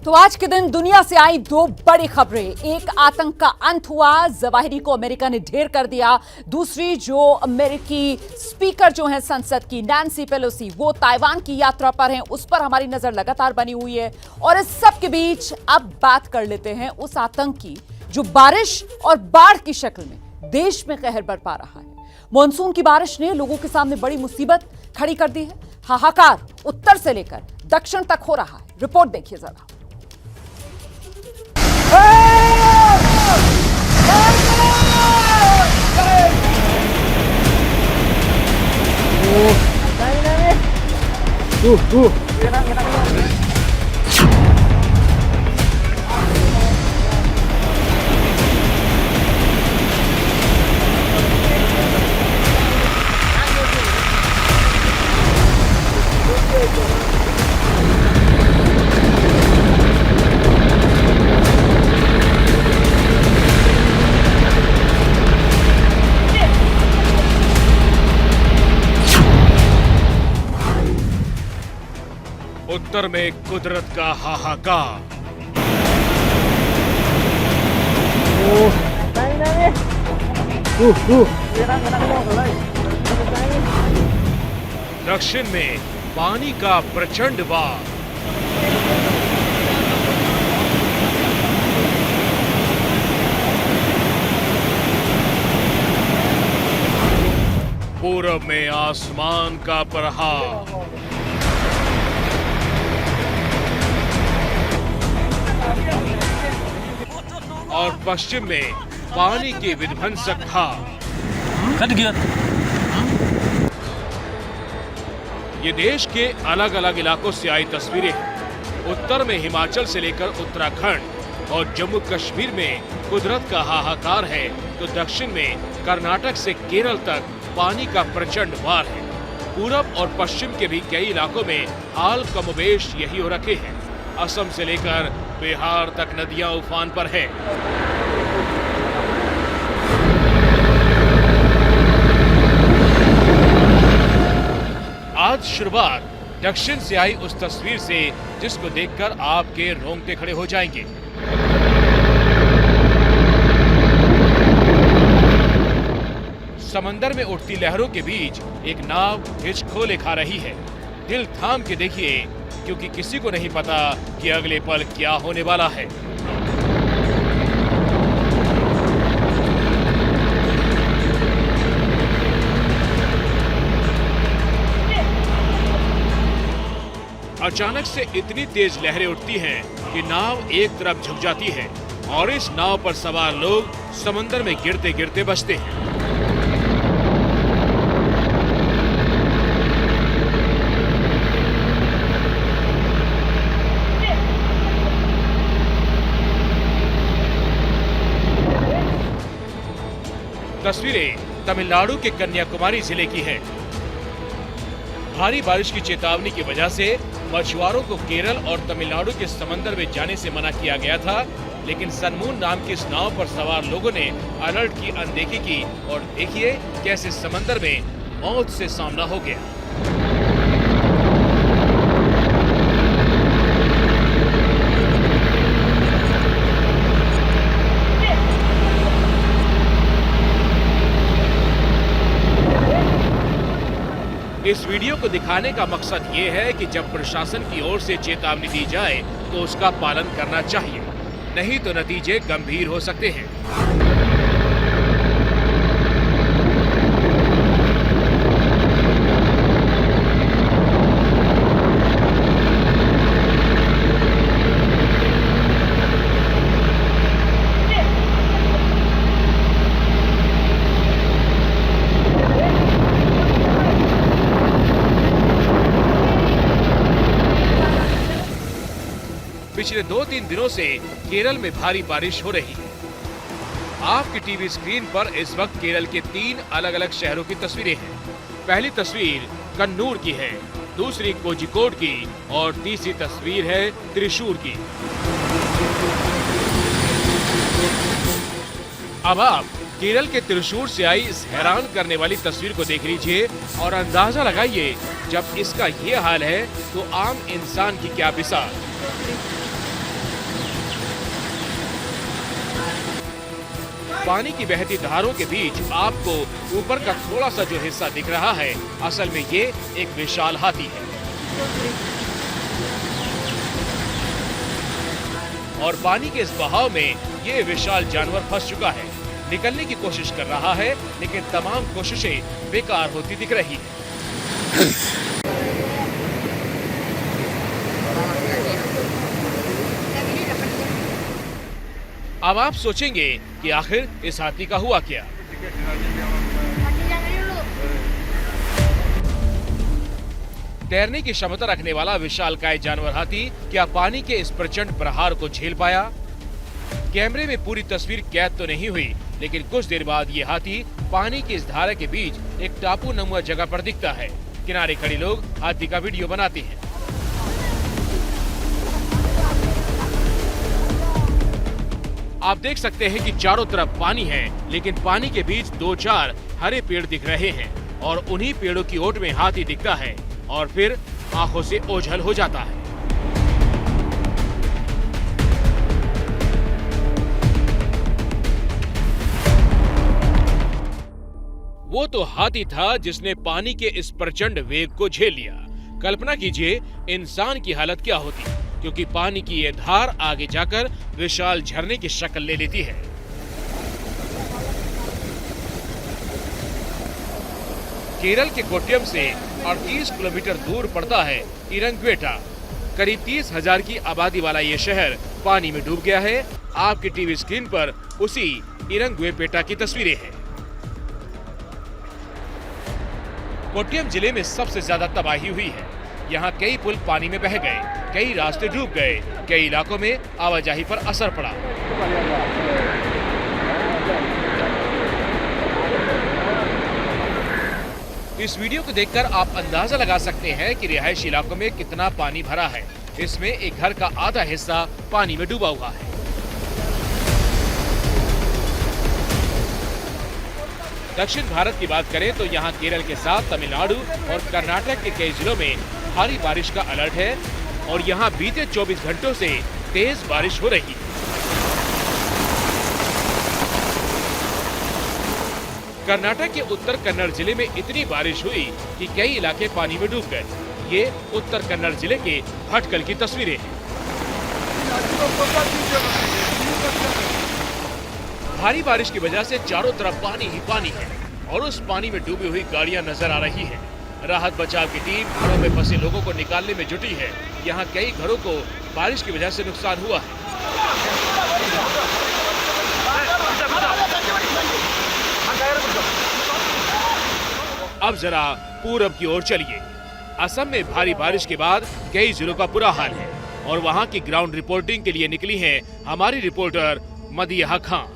तो आज के दिन दुनिया से आई दो बड़ी खबरें। एक, आतंक का अंत हुआ, जवाहिरी को अमेरिका ने ढेर कर दिया। दूसरी, जो अमेरिकी स्पीकर जो हैं संसद की, नैन्सी पेलोसी, वो ताइवान की यात्रा पर हैं, उस पर हमारी नजर लगातार बनी हुई है। और इस सब के बीच अब बात कर लेते हैं उस आतंक की जो बारिश और बाढ़ की शक्ल में देश में कहर बरपा रहा है। मॉनसून की बारिश ने लोगों के सामने बड़ी मुसीबत खड़ी कर दी है। हाहाकार उत्तर से लेकर दक्षिण तक हो रहा है। रिपोर्ट देखिए जरा। उत्तर में कुदरत का हाहाकार। दक्षिण में पानी का प्रचंड वार। पूरब में आसमान का प्रहार। और पश्चिम में पानी की विध्वंसक धार। कट गया। ये देश के अलग अलग इलाकों से आई तस्वीरें हैं। उत्तर में हिमाचल से लेकर उत्तराखंड और जम्मू कश्मीर में कुदरत का हाहाकार है, तो दक्षिण में कर्नाटक से केरल तक पानी का प्रचंड वार है। पूरब और पश्चिम के भी कई इलाकों में हाल कमोबेश यही हो रखे हैं। असम से लेकर बिहार तक नदियां उफान पर है। आज शुरुआत दक्षिण से आई उस तस्वीर से जिसको देखकर आपके रोंगटे खड़े हो जाएंगे। समंदर में उठती लहरों के बीच एक नाव हिचकोले खा रही है। दिल थाम के देखिए, क्योंकि किसी को नहीं पता कि अगले पल क्या होने वाला है। अचानक से इतनी तेज लहरें उठती हैं कि नाव एक तरफ झुक जाती है और इस नाव पर सवार लोग समंदर में गिरते गिरते बचते हैं। तस्वीरें तमिलनाडु के कन्याकुमारी जिले की हैं। भारी बारिश की चेतावनी की वजह से मछुआरों को केरल और तमिलनाडु के समंदर में जाने से मना किया गया था, लेकिन सनमून नाम की इस नाव पर सवार लोगों ने अलर्ट की अनदेखी की और देखिए कैसे समंदर में मौत से सामना हो गया। इस वीडियो को दिखाने का मकसद ये है कि जब प्रशासन की ओर से चेतावनी दी जाए तो उसका पालन करना चाहिए, नहीं तो नतीजे गंभीर हो सकते हैं। पिछले 2-3 दिनों से केरल में भारी बारिश हो रही है। आपकी टीवी स्क्रीन पर इस वक्त केरल के 3 अलग अलग शहरों की तस्वीरें हैं। पहली तस्वीर कन्नूर की है, दूसरी कोझिकोड की और तीसरी तस्वीर है त्रिशूर की। अब आप केरल के त्रिशूर से आई इस हैरान करने वाली तस्वीर को देख लीजिए और अंदाजा लगाइए, जब इसका ये हाल है तो आम इंसान की क्या बिसात। पानी की बहती धारों के बीच आपको ऊपर का थोड़ा सा जो हिस्सा दिख रहा है, असल में ये एक विशाल हाथी है। और पानी के इस बहाव में ये विशाल जानवर फंस चुका है। निकलने की कोशिश कर रहा है, लेकिन तमाम कोशिशें बेकार होती दिख रही है। अब आप सोचेंगे कि आखिर इस हाथी का हुआ क्या? तैरने की क्षमता रखने वाला विशालकाय जानवर हाथी क्या पानी के इस प्रचंड प्रहार को झेल पाया? कैमरे में पूरी तस्वीर कैद तो नहीं हुई, लेकिन कुछ देर बाद ये हाथी पानी की इस धारा के बीच एक टापू नुमा जगह पर दिखता है। किनारे खड़े लोग हाथी का वीडियो बनाते हैं। आप देख सकते हैं कि चारों तरफ पानी है, लेकिन पानी के बीच 2-4 हरे पेड़ दिख रहे हैं और उन्हीं पेड़ों की ओट में हाथी दिखता है और फिर आंखों से ओझल हो जाता है। वो तो हाथी था जिसने पानी के इस प्रचंड वेग को झेल लिया। कल्पना कीजिए इंसान की हालत क्या होती, क्योंकि पानी की ये धार आगे जाकर विशाल झरने की शक्ल ले लेती है। केरल के कोट्टयम से 38 किलोमीटर दूर पड़ता है इरंग्वेटा। करीब 30,000 की आबादी वाला ये शहर पानी में डूब गया है। आपकी टीवी स्क्रीन पर उसी इरंग्वेपेटा की तस्वीरें हैं। कोट्टयम जिले में सबसे ज्यादा तबाही हुई है। यहाँ कई पुल पानी में बह गए, कई रास्ते डूब गए, कई इलाकों में आवाजाही पर असर पड़ा। इस वीडियो को देखकर आप अंदाजा लगा सकते हैं कि रिहायशी इलाकों में कितना पानी भरा है। इसमें एक घर का आधा हिस्सा पानी में डूबा हुआ है। दक्षिण भारत की बात करें तो यहाँ केरल के साथ तमिलनाडु और कर्नाटक के कई जिलों में भारी बारिश का अलर्ट है और यहाँ बीते 24 घंटों से तेज बारिश हो रही है। कर्नाटक के उत्तर कन्नड़ जिले में इतनी बारिश हुई कि कई इलाके पानी में डूब गए। ये उत्तर कन्नड़ जिले के भटकल की तस्वीरें हैं। भारी बारिश की वजह से चारों तरफ पानी ही पानी है और उस पानी में डूबी हुई गाड़ियां नजर आ रही हैं। राहत बचाव की टीम घरों में फंसे लोगों को निकालने में जुटी है। यहाँ कई घरों को बारिश की वजह से नुकसान हुआ है। अब जरा पूरब की ओर चलिए। असम में भारी बारिश के बाद कई जिलों का बुरा हाल है और वहाँ की ग्राउंड रिपोर्टिंग के लिए निकली है हमारी reporter Madiha Khan.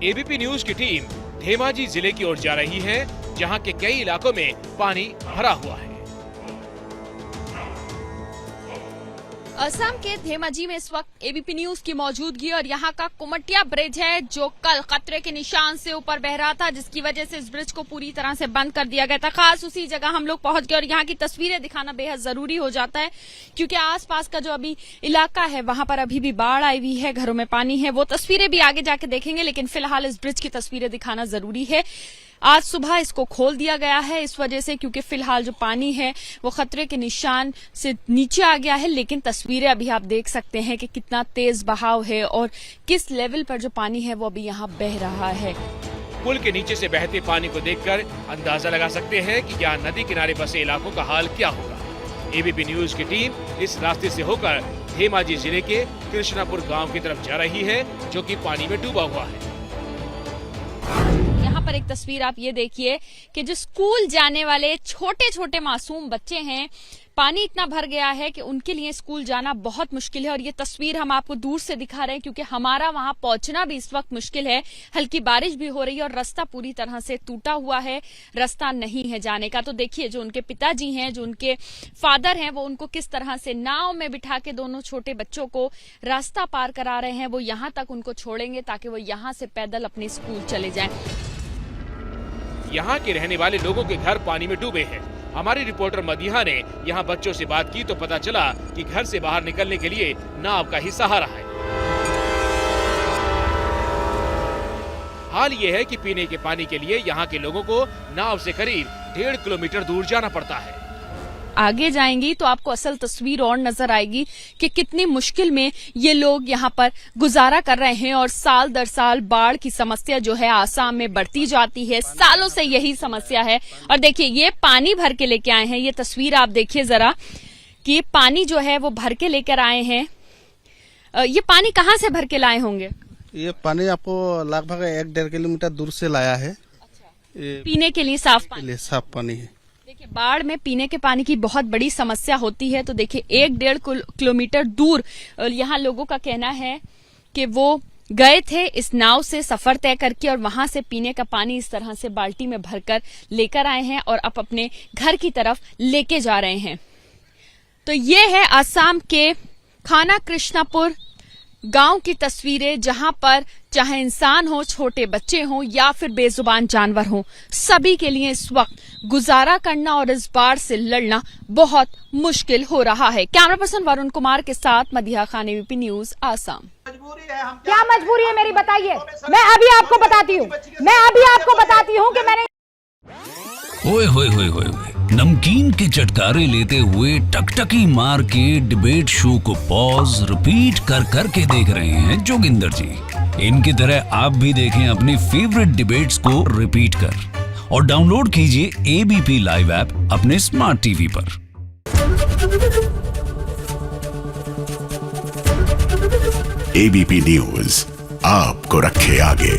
ABP news की टीम धेमाजी जिले की ओर जा रही है, जहां के कई इलाकों में पानी भरा हुआ है। असम के धेमाजी में इस वक्त एबीपी न्यूज की मौजूदगी और यहाँ का कुमटिया ब्रिज है जो कल खतरे के निशान से ऊपर बह रहा था, जिसकी वजह से इस ब्रिज को पूरी तरह से बंद कर दिया गया था। खास उसी जगह हम लोग पहुंच गए और यहाँ की तस्वीरें दिखाना बेहद जरूरी हो जाता है, क्योंकि आसपास का जो अभी इलाका है वहां पर अभी भी बाढ़ आई हुई है, घरों में पानी है। वो तस्वीरें भी आगे जाके देखेंगे, लेकिन फिलहाल इस ब्रिज की तस्वीरें दिखाना जरूरी है। आज सुबह इसको खोल दिया गया है इस वजह से, क्योंकि फिलहाल जो पानी है वो खतरे के निशान से नीचे आ गया है। लेकिन तस्वीरें अभी आप देख सकते हैं कि कितना तेज बहाव है और किस लेवल पर जो पानी है वो अभी यहाँ बह रहा है। पुल के नीचे से बहते पानी को देखकर अंदाजा लगा सकते हैं कि यहाँ नदी किनारे बसे इलाकों का हाल क्या होगा। एबीपी न्यूज की टीम इस रास्ते से होकर धेमाजी जिले के कृष्णापुर गाँव की तरफ जा रही है, जो कि पानी में डूबा हुआ है। यहाँ पर एक तस्वीर आप ये देखिए कि जो स्कूल जाने वाले छोटे छोटे मासूम बच्चे हैं, पानी इतना भर गया है कि उनके लिए स्कूल जाना बहुत मुश्किल है। और ये तस्वीर हम आपको दूर से दिखा रहे हैं, क्योंकि हमारा वहां पहुंचना भी इस वक्त मुश्किल है। हल्की बारिश भी हो रही है और रास्ता पूरी तरह से टूटा हुआ है, रास्ता नहीं है जाने का। तो देखिए जो उनके पिताजी हैं, जो उनके फादर हैं, वो उनको किस तरह से नाव में बिठा के दोनों छोटे बच्चों को रास्ता पार करा रहे हैं। वो यहाँ तक उनको छोड़ेंगे ताकि वो यहाँ से पैदल अपने स्कूल चले जाएं। यहाँ के रहने वाले लोगों के घर पानी में डूबे हैं। हमारी रिपोर्टर मदीहा ने यहाँ बच्चों से बात की तो पता चला कि घर से बाहर निकलने के लिए नाव का ही सहारा है। हाल ये है कि पीने के पानी के लिए यहाँ के लोगों को नाव से करीब 1.5 किलोमीटर दूर जाना पड़ता है। आगे जाएंगी तो आपको असल तस्वीर और नजर आएगी कि कितनी मुश्किल में ये लोग यहाँ पर गुजारा कर रहे हैं और साल दर साल बाढ़ की समस्या जो है आसाम में बढ़ती जाती है। सालों से यही समस्या है। और देखिए ये पानी भर के लेके आए हैं, ये तस्वीर आप देखिए जरा कि पानी जो है वो भर के लेकर आए हैं। ये पानी कहाँ से भर के लाए होंगे? ये पानी आपको लगभग 1-1.5 किलोमीटर दूर से लाया है। ये पीने के लिए साफ पानी, लिए साफ पानी है। देखिए बाढ़ में पीने के पानी की बहुत बड़ी समस्या होती है। तो देखिए 1-1.5 किलोमीटर दूर यहाँ लोगों का कहना है कि वो गए थे इस नाव से सफर तय करके और वहां से पीने का पानी इस तरह से बाल्टी में भरकर लेकर आए हैं और अब अपने घर की तरफ लेके जा रहे हैं। तो ये है आसाम के खाना कृष्णापुर गांव की तस्वीरें, जहां पर चाहे इंसान हो, छोटे बच्चे हो या फिर बेजुबान जानवर हो, सभी के लिए इस वक्त गुजारा करना और इस बाढ़ से लड़ना बहुत मुश्किल हो रहा है। कैमरा पर्सन वरुण कुमार के साथ मदीहा खान, एबीपी न्यूज, आसाम। क्या मजबूरी है मेरी बताइए? मैं अभी आपको बताती हूँ कि मैंने ओए होए होए होए होए, नमकीन के चटकारे लेते हुए टकटकी मार के डिबेट शो को पॉज रिपीट कर कर के देख रहे हैं जोगिंदर जी। इनकी तरह आप भी देखें अपनी फेवरेट डिबेट्स को रिपीट कर और डाउनलोड कीजिए एबीपी लाइव ऐप अपने स्मार्ट टीवी पर। एबीपी न्यूज आपको रखे आगे।